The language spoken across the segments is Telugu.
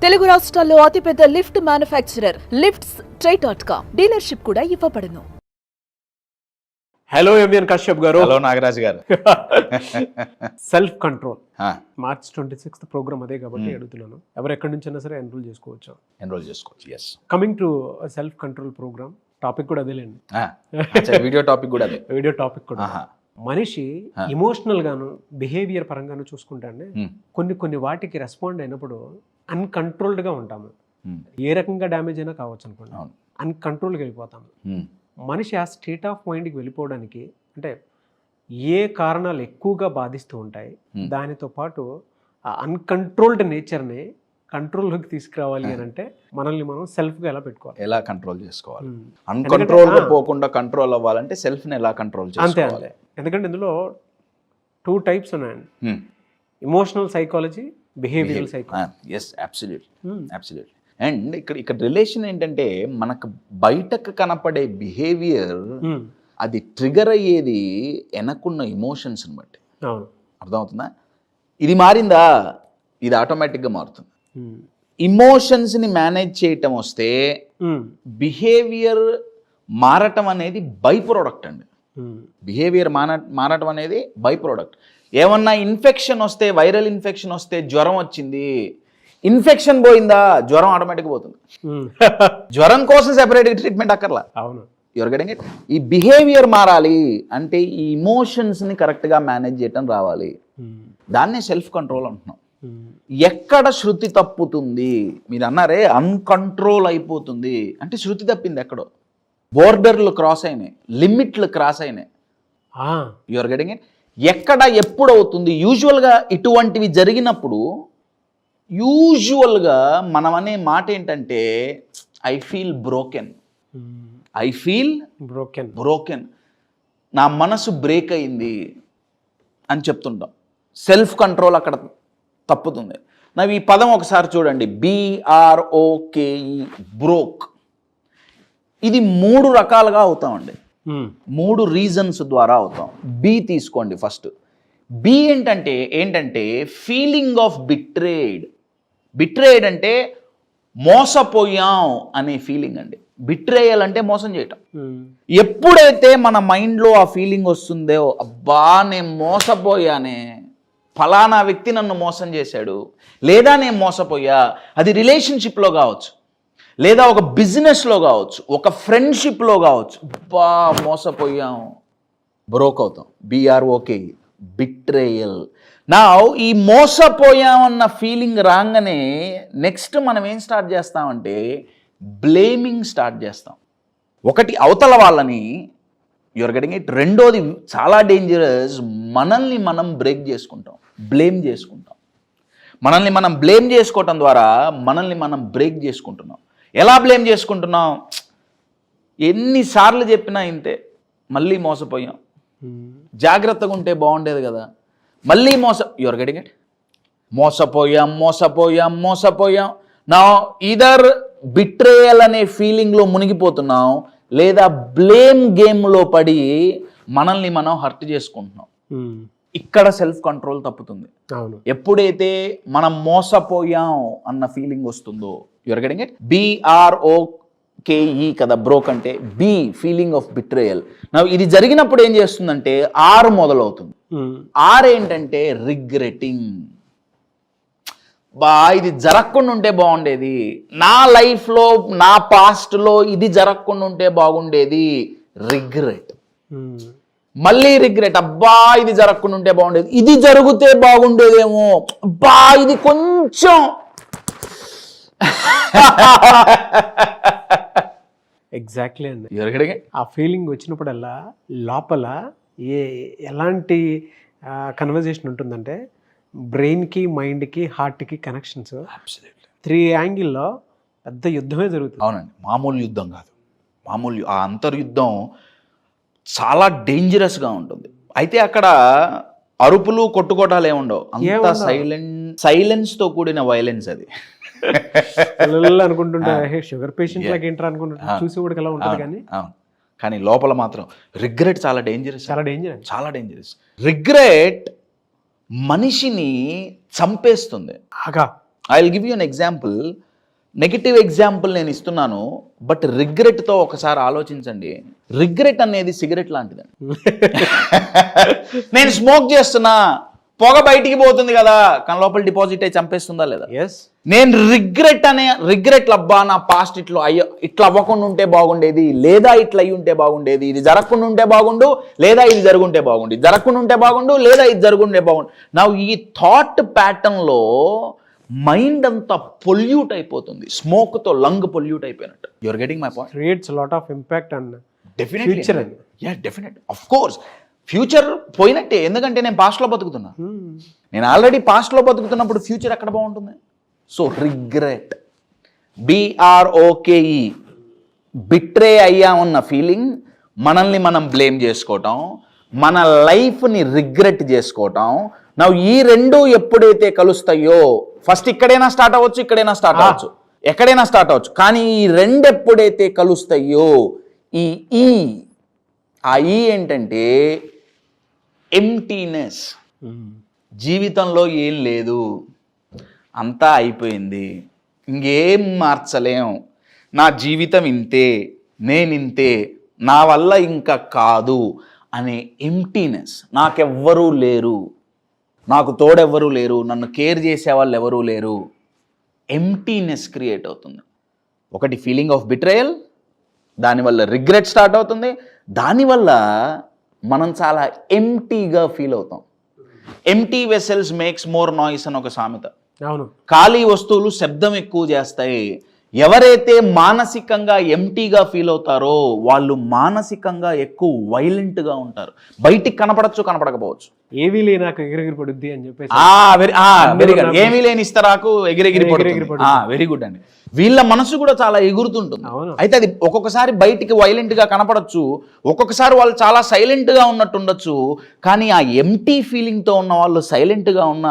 తెలుగు రాష్ట్రాల్లో అతిపెద్ద లిఫ్ట్ మ్యానుఫ్యాక్చరర్ లిఫ్ట్స్.com డీలర్షిప్ కూడా ఇవ్వబడును. హలో ఎంవిఎన్ కశ్యప్ గారు. హలో నాగరాజ్ గారు. Self control March 26th programme అదే కాబట్టి అడుగుతున్నాను. ఎవరు ఎక్కడి నుంచి అయినా సరే ఎన్రోల్ చేసుకోవచ్చు. Yes. Coming to self control program topic కూడా అదేలేండి. వీడియో టాపిక్ కూడా అదే. వీడియో టాపిక్ కూడా మనిషి ఇమోషనల్ గాను బిహేవియర్ పరంగాను చూసుకుంటే కొన్ని వాటికి రెస్పాండ్ అయినప్పుడు అన్కంట్రోల్డ్ గా ఉంటాము. ఏ రకంగా డ్యామేజ్ అయినా కావచ్చు అనుకోండి, అన్కంట్రోల్గా వెళ్ళిపోతాము. మనిషి ఆ స్టేట్ ఆఫ్ మైండ్కి వెళ్ళిపోవడానికి అంటే ఏ కారణాలు ఎక్కువగా బాధిస్తూ ఉంటాయి, దానితో పాటు ఆ అన్కంట్రోల్డ్ నేచర్ని కంట్రోల్లోకి తీసుకురావాలి అని అంటే మనల్ని మనం సెల్ఫ్గా ఎలా పెట్టుకోవాలి, ఎలా కంట్రోల్ చేసుకోవాలి, అన్కంట్రోల్ పోకుండా కంట్రోల్ అవ్వాలంటే సెల్ఫ్ని ఎలా కంట్రోల్ చేసుకోవాలి. అంతే. ఎందుకంటే ఇందులో 2 types ఉన్నాయండి, emotional psychology, behavioural psychology. Yes, absolutely. And ఇక్కడ రిలేషన్ ఏంటంటే మనకు బయటకు కనపడే బిహేవియర్ అది ట్రిగర్ అయ్యేది వెనక్కున్న ఎమోషన్స్ని బట్టి. అర్థమవుతుందా? ఇది మారిందా, ఇది ఆటోమేటిక్గా మారుతుంది. ఇమోషన్స్ని మేనేజ్ చేయటం వస్తే బిహేవియర్ మారటం అనేది బై ప్రోడక్ట్ అండి. బిహేవియర్ మారటం అనేది బై ప్రోడక్ట్. ఏమన్నా ఇన్ఫెక్షన్ వస్తే, వైరల్ ఇన్ఫెక్షన్ వస్తే, జ్వరం వచ్చింది, ఇన్ఫెక్షన్ పోయిందా, జ్వరం ఆటోమేటిక్ పోతుంది. జ్వరం కోసం సెపరేట్ ట్రీట్మెంట్ అక్కర్లా. అవును, యువర్ గెటింగ్ ఇట్. ఈ బిహేవియర్ మారాలి అంటే ఈ ఇమోషన్స్ని కరెక్ట్గా మేనేజ్ చేయటం రావాలి. దాన్నే సెల్ఫ్ కంట్రోల్ అంటున్నాం. ఎక్కడ శృతి తప్పుతుంది, మీరు అన్నారే అన్కంట్రోల్ అయిపోతుంది అంటే శృతి తప్పింది ఎక్కడో, బోర్డర్లు క్రాస్ అయినాయి, లిమిట్లు క్రాస్ అయినాయి. Your getting it. ఎక్కడ ఎప్పుడు అవుతుంది? యూజువల్గా ఇటువంటివి జరిగినప్పుడు యూజువల్గా మనం అనే మాట ఏంటంటే ఐ ఫీల్ బ్రోకెన్, నా మనసు బ్రేక్ అయింది అని చెప్తుంటాం. సెల్ఫ్ కంట్రోల్ అక్కడ తప్పుతుంది. నవ్వు ఈ పదం ఒకసారి చూడండి, BROKE, బ్రోక్. ఇది 3 రకాలుగా అవుతామండి, 3 రీజన్స్ ద్వారా అవుతాం. బి తీసుకోండి ఫస్ట్. బి ఏంటంటే ఫీలింగ్ ఆఫ్ బిట్రేడ్ అంటే మోసపోయాం అనే ఫీలింగ్ అండి. బిట్రేయల్ అంటే మోసం చేయటం. ఎప్పుడైతే మన మైండ్లో ఆ ఫీలింగ్ వస్తుందో, అబ్బా నేను మోసపోయానే, ఫలానా వ్యక్తి నన్ను మోసం చేశాడు, లేదా నేను మోసపోయా, అది రిలేషన్షిప్లో కావచ్చు, లేదా ఒక బిజినెస్లో కావచ్చు, ఒక ఫ్రెండ్షిప్లో కావచ్చు, అబ్బా మోసపోయాం, బ్రోక్ అవుతాం. BROKE, betrayal. నా ఈ మోసపోయామన్న ఫీలింగ్ రాగానే నెక్స్ట్ మనం ఏం స్టార్ట్ చేస్తామంటే బ్లేమింగ్ స్టార్ట్ చేస్తాం. ఒకటి అవతల వాళ్ళని, యువర్ గెటింగ్ ఇట్. రెండోది చాలా డేంజరస్, మనల్ని మనం బ్రేక్ చేసుకుంటాం, బ్లేమ్ చేసుకుంటాం. మనల్ని మనం బ్లేమ్ చేసుకోవటం ద్వారా మనల్ని మనం బ్రేక్ చేసుకుంటున్నాం. ఎలా బ్లేమ్ చేసుకుంటున్నాం? ఎన్నిసార్లు చెప్పినా ఇంతే, మళ్ళీ మోసపోయాం, జాగ్రత్తగా ఉంటే బాగుండేది కదా, మళ్ళీ యువర్ గెటింగ్ ఇట్. మోసపోయాం. నా ఈదర్ బిట్రేయల్ అనే ఫీలింగ్లో మునిగిపోతున్నాం, లేదా బ్లేమ్ గేమ్లో పడి మనల్ని మనం హర్ట్ చేసుకుంటున్నాం. ఇక్కడ సెల్ఫ్ కంట్రోల్ తప్పుతుంది. ఎప్పుడైతే మనం మోసపోయాం అన్న ఫీలింగ్ వస్తుందో, యువర్ గెటింగ్ ఇట్. BROKE కదా బ్రోక్ అంటే. Be feeling of betrayal. ఇది జరిగినప్పుడు ఏం చేస్తుందంటే R మొదలవుతుంది. R ఏంటంటే రిగ్రెటింగ్. ఇది జరగకుండా ఉంటే బాగుండేది, నా లైఫ్లో నా పాస్ట్లో ఇది జరగకుండా ఉంటే బాగుండేది, రిగ్రెట్. మళ్ళీ రిగ్రెట్, అబ్బా ఇది జరగకుండా ఉంటే బాగుండేది, ఇది జరిగితే బాగుండేదేమో, అబ్బా ఇది కొంచెం. ఎగ్జాక్ట్లీ అండి. ఆ ఫీలింగ్ వచ్చినప్పుడల్లా లోపల ఎలాంటి కన్వర్జేషన్ ఉంటుందంటే బ్రెయిన్కి, మైండ్కి, హార్ట్కి కనెక్షన్స్ 3 యాంగిల్లో పెద్ద యుద్ధమే జరుగుతుంది. అవునండి, మామూలు యుద్ధం కాదు. ఆ అంతర్యుద్ధం చాలా డేంజరస్గా ఉంటుంది. అయితే అక్కడ అరుపులు, కొట్టుకోటాలు ఏముండవు, అంతా సైలెన్స్తో కూడిన వైలెన్స్. అది అనుకుంటుంటా షుగర్ పేషెంట్ లాగా ఏంట్రా అనుకుంటుంటా, చూసి కూడా ఎలా ఉంటుంది. కానీ లోపల మాత్రం రిగ్రెట్ చాలా డేంజరస్. రిగ్రెట్ మనిషిని చంపేస్తుంది. I will give you an example. Negative example నేను ఇస్తున్నాను, బట్ రిగ్రెట్తో ఒకసారి ఆలోచించండి. రిగ్రెట్ అనేది సిగరెట్ లాంటిదండి. నేను స్మోక్ చేస్తున్నా, పొగ బయటికి పోతుంది కదా, కానీ లోపల డిపాజిట్ అయి చంపేస్తుందా లేదా? ఎస్. నేను రిగ్రెట్ అబ్బా నా పాస్ట్ ఇట్లా అవ్వకుండా ఉంటే బాగుండేది, లేదా ఇట్లా అయ్యి ఉంటే బాగుండేది, ఇది జరగకుండా ఉంటే బాగుండు, లేదా ఇది జరుగుంటే బాగుండు, ఇది జరగకుండా ఉంటే బాగుండు, లేదా ఇది జరుగుంటే బాగుండు. నా ఈ థాట్ ప్యాటర్న్లో మైండ్ అంతా పొల్యూట్ అయిపోతుంది. స్మోక్తో లంగ్ పొల్యూట్ అయిపోయినట్టు. You are getting my point? Creates lot of impact and definitely future అండి. Yeah definite, of course future పోయినట్టే. ఎందుకంటే నేను పాస్ట్లో బతుకుతున్నా. నేను ఆల్రెడీ పాస్ట్లో బతుకుతున్నప్పుడు ఫ్యూచర్ ఎక్కడ బాగుంటుంది? సో రిగ్రెట్, BROKE, బిట్రే అయ్యామన్న ఫీలింగ్, మనల్ని మనం బ్లేమ్ చేసుకోవటం, మన లైఫ్ని రిగ్రెట్ చేసుకోవటం. నా ఈ రెండు ఎప్పుడైతే కలుస్తాయో, ఫస్ట్ ఇక్కడైనా స్టార్ట్ అవ్వచ్చు, ఇక్కడైనా స్టార్ట్ అవ్వచ్చు, ఎక్కడైనా స్టార్ట్ అవ్వచ్చు, కానీ ఈ రెండు ఎప్పుడైతే కలుస్తాయో, ఆ ఈ ఏంటంటే ఎంప్టీనెస్. జీవితంలో ఏం లేదు, అంతా అయిపోయింది, ఇంకేం మార్చలేం, నా జీవితం ఇంతే, నేనింతే, నా వల్ల ఇంకా కాదు అనే ఎంప్టీనెస్. నాకెవ్వరూ లేరు, నాకు తోడెవ్వరూ లేరు, నన్ను కేర్ చేసేవాళ్ళు ఎవరూ లేరు. ఎంప్టీనెస్ క్రియేట్ అవుతుంది. ఒకటి ఫీలింగ్ ఆఫ్ బిట్రేయల్, దానివల్ల రిగ్రెట్ స్టార్ట్ అవుతుంది, దానివల్ల మనం చాలా ఎంప్టీగా ఫీల్ అవుతాం. Empty vessels makes more noise అని ఒక సామెత. అవును. ఖాళీ వస్తువులు శబ్దం ఎక్కువ చేస్తాయి. ఎవరైతే మానసికంగా ఎంప్టీగా ఫీల్ అవుతారో వాళ్ళు మానసికంగా ఎక్కువ వైలెంట్గా ఉంటారు. బయటికి కనపడకపోవచ్చు. ఏవీ లేనాక ఎగిరెగిరి పడుద్ది అని చెప్పేసి. Very good. ఏమీ లేని ఇస్తరాకు ఎగిరెగిరి పడుతుంది. వెరీ గుడ్ అండి. వీళ్ళ మనసు కూడా చాలా ఎగురుతుంటుంది. అయితే అది ఒక్కొక్కసారి బయటికి వైలెంట్ గా కనపడచ్చు, ఒక్కొక్కసారి వాళ్ళు చాలా సైలెంట్ గా ఉన్నట్టు ఉండొచ్చు. కానీ ఆ ఎంప్టీ ఫీలింగ్ తో ఉన్న వాళ్ళు సైలెంట్ గా ఉన్న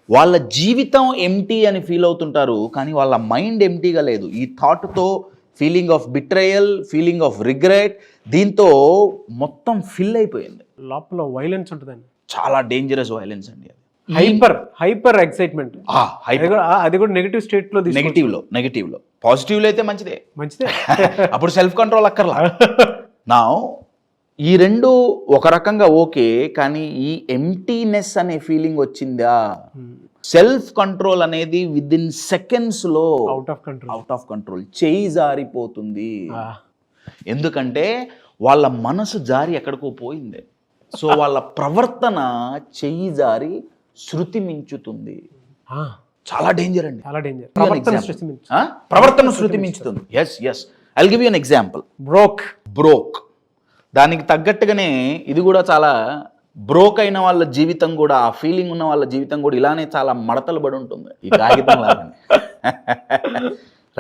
వాళ్ళ జీవితం ఎంప్టీ అని ఫీల్ అవుతుంటారు, కానీ వాళ్ళ మైండ్ ఎంప్టీగా లేదు. ఈ థాట్తో feeling of betrayal, feeling of regret, దీంతో మొత్తం ఫిల్ అయిపోయింది. లోపల వైలెన్స్ ఉంటుందండి, చాలా డేంజరస్ వైలెన్స్ అండి. Hyper excitement. అది కూడా నెగిటివ్ స్టేట్ లో, నెగిటివ్ లో. పాజిటివ్ లో అయితే మంచిదే. అప్పుడు సెల్ఫ్ కంట్రోల్ అక్కర్లా. నా ఈ రెండు ఒక రకంగా ఓకే, కానీ ఈ ఎంప్టీనెస్ అనే ఫీలింగ్ వచ్చిందా, సెల్ఫ్ కంట్రోల్ అనేది విత్ ఇన్ సెకండ్స్ లో అవుట్ ఆఫ్ కంట్రోల్ చేయి జారిపోతుంది. ఎందుకంటే వాళ్ళ మనసు జారి ఎక్కడికో పోయింది. సో వాళ్ళ ప్రవర్తన చెయ్యి జారి శృతి మించుతుంది. చాలా డేంజర్ అండి, చాలా డేంజర్. ప్రవర్తన శృతి మించుతుంది. Yes, I will give you an example. Broke. దానికి తగ్గట్టుగానే ఇది కూడా చాలా బ్రోక్ అయిన వాళ్ళ జీవితం కూడా, ఆ ఫీలింగ్ ఉన్న వాళ్ళ జీవితం కూడా ఇలానే చాలా మడతలు పడి ఉంటుంది ఈ కాగితం లాగానే.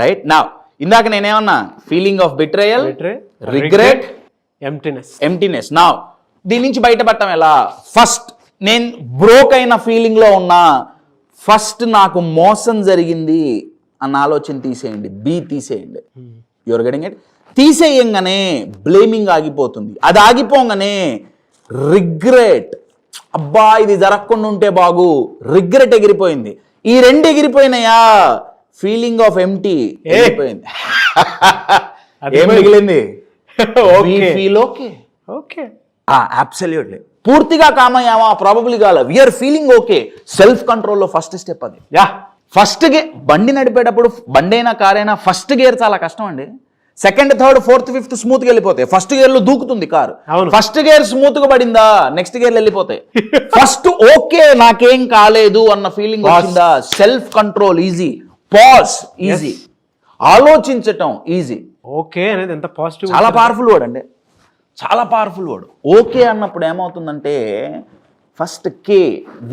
రైట్. నా ఇందాక నేనేమన్నా feeling of betrayal, regret, emptiness. నా దీని నుంచి బయటపడటం ఎలా? ఫస్ట్ నేను బ్రోక్ అయిన ఫీలింగ్ లో ఉన్నా, ఫస్ట్ నాకు మోసం జరిగింది అన్న ఆలోచన తీసేయండి, తీసేయండి. Your getting it? తీసేయంగానే బ్లేమింగ్ ఆగిపోతుంది. అది ఆగిపోగానే రిగ్రెట్, అబ్బా ఇది జరగకుండా ఉంటే బాగు, రిగ్రెట్ ఎగిరిపోయింది. ఈ రెండు ఎగిరిపోయినాయా, ఫీలింగ్ ఆఫ్ ఎంప్టీ ఎగిరిపోయింది. ఏం మిగిలింది? Feel okay. అబ్సల్యూట్లీ. పూర్తిగా కామయ్యామా? ప్రాబబ్లీ కాల. We're feeling okay. సెల్ఫ్ కంట్రోల్లో ఫస్ట్ స్టెప్ అది. First gear. బండి నడిపేటప్పుడు, బండి అయినా కారైనా ఫస్ట్ గేర్ చాలా కష్టం అండి. Second, third, fourth, fifth smooth గా వెళ్ళిపోతాయి. ఫస్ట్ గేర్ లో దూకుతుంది కారు. ఫస్ట్ గేర్ స్మూత్ గా పడిందా, నెక్స్ట్ గేర్ వెళ్ళిపోతాయి. ఫస్ట్ ఓకే నాకేం కాలేదు అన్న ఫీలింగ్ వచ్చిందా, self control easy, pause easy, ఆలోచించటం ఈజీ. ఓకే అనేది ఎంత పాజిటివ్, చాలా పవర్ఫుల్ వర్డ్ అండి, చాలా పవర్ఫుల్ వర్డ్. ఓకే అన్నప్పుడు ఏమవుతుందంటే, first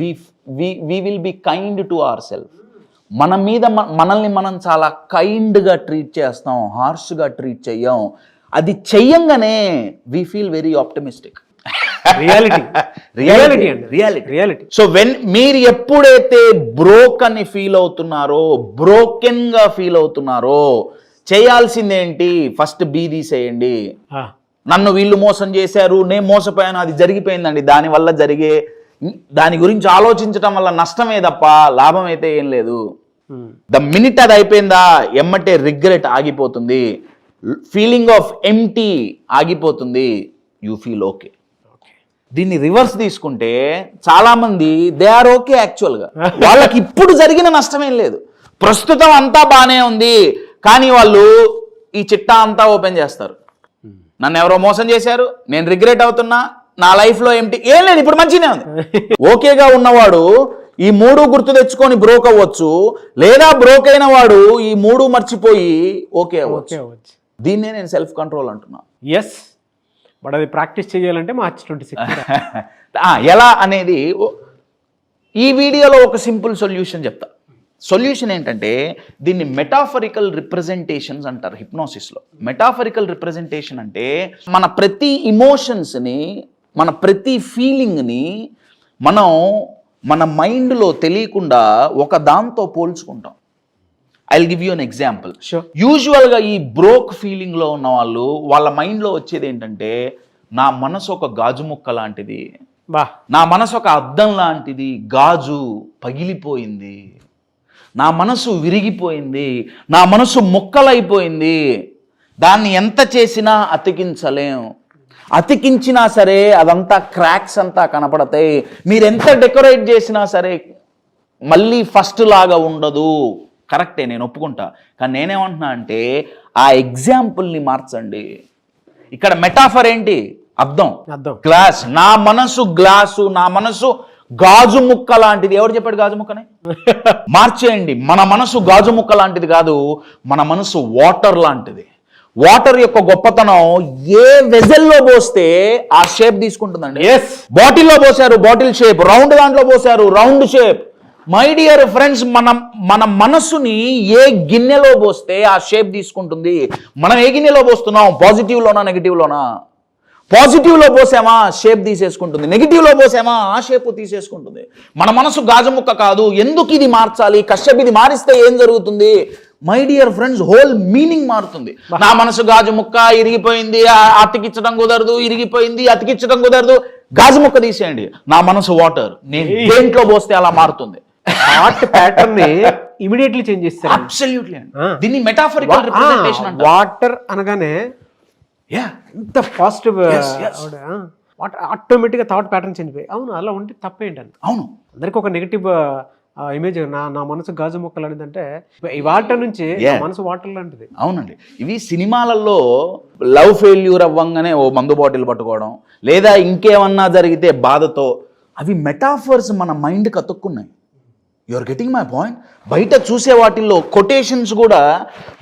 we will be kind to our self. మన మీద మనల్ని మనం చాలా కైండ్గా ట్రీట్ చేస్తాం, హార్ష్గా ట్రీట్ చెయ్యం. అది చెయ్యంగానే we feel very optimistic. Reality. So మీరు ఎప్పుడైతే బ్రోక్ అని ఫీల్ అవుతున్నారో, బ్రోకెన్ గా ఫీల్ అవుతున్నారో, చేయాల్సిందేంటి? ఫస్ట్ తీసేయండి. నన్ను వీళ్ళు మోసం చేశారు, నేను మోసపోయాను, అది జరిగిపోయిందండి. దాని గురించి ఆలోచించడం వల్ల నష్టమే తప్ప లాభం అయితే ఏం లేదు. ద మినిట్ అది అయిపోయిందా ఎమ్మటే రిగ్రెట్ ఆగిపోతుంది, ఫీలింగ్ ఆఫ్ ఎంటీ ఆగిపోతుంది, యూ ఫీల్ ఓకే. దీన్ని రివర్స్ తీసుకుంటే చాలా మంది దే ఆర్ ఓకే యాక్చువల్గా, వాళ్ళకి ఇప్పుడు జరిగిన నష్టమేం లేదు, ప్రస్తుతం అంతా బానే ఉంది, కానీ వాళ్ళు ఈ చిట్టా అంతా ఓపెన్ చేస్తారు. నన్ను ఎవరో మోసం చేశారు, నేను రిగ్రెట్ అవుతున్నా, నా లైఫ్లో ఏం లేదు, ఇప్పుడు మంచిగానే ఉంది. ఓకేగా ఉన్నవాడు ఈ 3 గుర్తు తెచ్చుకొని బ్రోక్ అవ్వచ్చు, లేదా బ్రోక్ అయిన వాడు ఈ 3 మర్చిపోయి ఓకే అవ్వచ్చు. దీన్నే నేను సెల్ఫ్ కంట్రోల్ అంటున్నా. ఎస్, బట్ అది ప్రాక్టీస్ చేయాలంటే మార్చ్ 26. ఎలా అనేది ఈ వీడియోలో ఒక సింపుల్ సొల్యూషన్ చెప్తా. సొల్యూషన్ ఏంటంటే దీన్ని మెటాఫరికల్ రిప్రజెంటేషన్స్ అంటారు హిప్నోసిస్లో. మెటాఫరికల్ రిప్రజెంటేషన్ అంటే మన ప్రతి ఇమోషన్స్ని, మన ప్రతి ఫీలింగ్ని మనం మన మైండ్లో తెలియకుండా ఒక దాంతో పోల్చుకుంటాం. I will give you an example. యూజువల్గా ఈ బ్రోక్ ఫీలింగ్లో ఉన్న వాళ్ళు వాళ్ళ మైండ్లో వచ్చేది ఏంటంటే, నా మనసు ఒక గాజు ముక్క లాంటిది, నా మనసు ఒక అద్దం లాంటిది, గాజు పగిలిపోయింది, నా మనసు విరిగిపోయింది, నా మనసు ముక్కలైపోయింది, దాన్ని ఎంత చేసినా అతికించలేం, అతికించినా సరే అదంతా క్రాక్స్ అంతా కనపడతాయి, మీరెంత డెకరేట్ చేసినా సరే మళ్ళీ ఫస్ట్ లాగా ఉండదు. కరెక్టే, నేను ఒప్పుకుంటా. కానీ నేనేమంటున్నా అంటే ఆ ఎగ్జాంపుల్ని మార్చండి. ఇక్కడ మెటాఫర్ ఏంటి? అర్థం. గ్లాస్, నా మనసు గ్లాసు, నా మనసు గాజు ముక్క లాంటిది. ఎవరు చెప్పాడు గాజు ముక్కని? మార్చేయండి. మన మనసు గాజు ముక్క లాంటిది కాదు, మన మనసు వాటర్ లాంటిది. వాటర్ యొక్క గొప్పతనం ఏ వెజల్లో పోస్తే ఆ షేప్ తీసుకుంటుందండి. బాటిల్లో పోసారు బాటిల్ షేప్, రౌండ్ దాంట్లో పోసారు round shape. My dear friends, మన మనసుని ఏ గిన్నెలో పోస్తే ఆ షేప్ తీసుకుంటుంది. మనం ఏ గిన్నెలో పోస్తున్నాం? పాజిటివ్లోనా నెగిటివ్లోనా? పాజిటివ్లో పోసామా షేప్ తీసేసుకుంటుంది, నెగిటివ్లో పోసామా ఆ షేప్ తీసేసుకుంటుంది. మన మనసు గాజు ముక్క కాదు. ఎందుకు ఇది మార్చాలి? కశ్యప్ ఇది మారిస్తే ఏం జరుగుతుంది? My dear friends, whole meaning మారుతుంది. నా మనసు గాజు ముక్క, ఇరిగిపోయింది, అతికించడం కుదరదు, ఇరిగిపోయింది, అతికించడం కుదరదు, గాజు ముక్క తీసేయండి. నా మనసు వాటర్, నేను దేంట్లో పోస్తే అలా మారుతుంది. థాట్ ప్యాటర్న్ ని ఇమిడియట్లీ చేంజ్ చేస్తారు. అబ్సల్యూట్లీ. దీన్ని మెటాఫరికల్ రిప్రజెంటేషన్ అంటారు. వాటర్ అనగానే ఎంత పాజిటివ్, ఆటోమేటిక్ గా థాట్ ప్యాటర్న్ చేంజ్ అయిపోయి, అవును అలా ఉంటే తప్పేంటని. అవును, అందరికి ఒక నెగిటివ్ ఇమేజ్, నా మనసు గాజు మొక్కలు అనేది. అంటే ఈ వాటర్ నుంచి మనసు వాటర్ లాంటిది. అవునండి. ఇవి సినిమాలలో లవ్ ఫెయిల్యూర్ అవ్వంగానే ఓ మందు బాటిల్ పట్టుకోవడం, లేదా ఇంకేమన్నా జరిగితే బాధతో, అవి మెటాఫర్స్ మన మైండ్కి అతుక్కున్నాయి. You are getting my point. బయట చూసే వాటిల్లో కొటేషన్స్ కూడా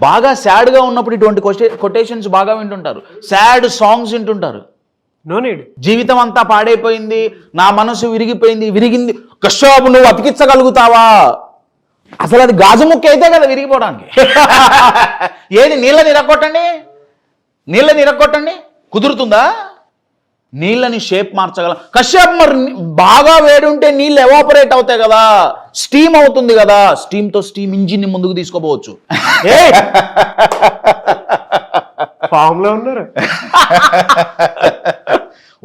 బాగా సాడ్గా ఉన్నప్పుడు ఇటువంటి కొటేషన్స్ బాగా వింటుంటారు, సాడ్ సాంగ్స్ వింటుంటారు. No need. జీవితం అంతా పాడైపోయింది, నా మనసు విరిగిపోయింది, విరిగింది, కశ్యప్ నువ్వు అతికించగలుగుతావా? అసలు అది గాజు ముక్క అయితే కదా విరిగిపోవడానికి. ఏది నీళ్ళని ఇరగొట్టండి, నీళ్ళని ఇరగొట్టండి, కుదురుతుందా? నీళ్ళని షేప్ మార్చగల కశ్యప్. మరి బాగా వేడి ఉంటే నీళ్ళు ఎవాపరేట్ అవుతాయి కదా, స్టీమ్ అవుతుంది కదా, స్టీమ్తో స్టీమ్ ఇంజిన్ ని ముందుకు తీసుకోపోవచ్చు. ఫామ్ లో ఉన్నారు.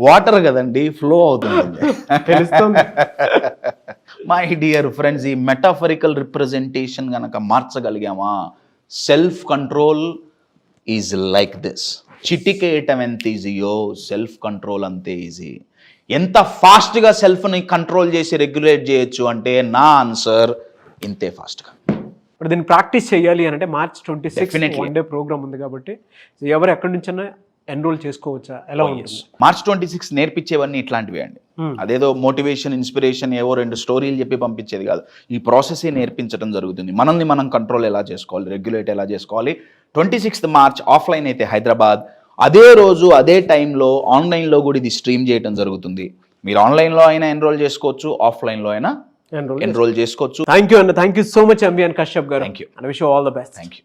వాటర్ కదండి, ఫ్లో అవుతుంది, తెలుస్తుంది. మై డియర్ ఫ్రెండ్స్, ఈ మెటాఫరికల్ రిప్రజెంటేషన్ గనక మార్చగలిగామా, self control is like this. చిటికేయటం ఎంత ఈజీయో సెల్ఫ్ కంట్రోల్ అంతే ఈజీ. ఎంత ఫాస్ట్గా సెల్ఫ్ని కంట్రోల్ చేసి రెగ్యులేట్ చేయొచ్చు అంటే నా ఆన్సర్ ఇంతే ఫాస్ట్గా. ఇప్పుడు దీన్ని ప్రాక్టీస్ చేయాలి అని అంటే March 26 వన్ డే ప్రోగ్రామ్ ఉంది కాబట్టి ఎవరు ఎక్కడి నుంచైనా ఎన్రోల్ చేసుకోవచ్చా? ఎలా ఉంటుంది? March 26 నేర్పించేవన్నీ ఇట్లాంటివి అండి. అదేదో మోటివేషన్, ఇన్స్పిరేషన్, ఏవో 2 స్టోరీలు చెప్పి పంపించేది కాదు. ఈ ప్రాసెసే నేర్పించడం జరుగుతుంది. మనల్ని మనం కంట్రోల్ ఎలా చేసుకోవాలి, రెగ్యులేట్ ఎలా చేసుకోవాలి. 26th March ఆఫ్లైన్ అయితే హైదరాబాద్, అదే రోజు అదే టైంలో ఆన్లైన్లో కూడా ఇది స్ట్రీమ్ చేయడం జరుగుతుంది. మీరు ఆన్లైన్లో అయినా ఎన్రోల్ చేసుకోవచ్చు, ఆఫ్లైన్లో అయినా ఎన్రోల్ చేసుకోవచ్చు. థ్యాంక్ యూ అన్న, thank you so much MB and Kashyap గారు. Thank you and wish you all the best. Thank you.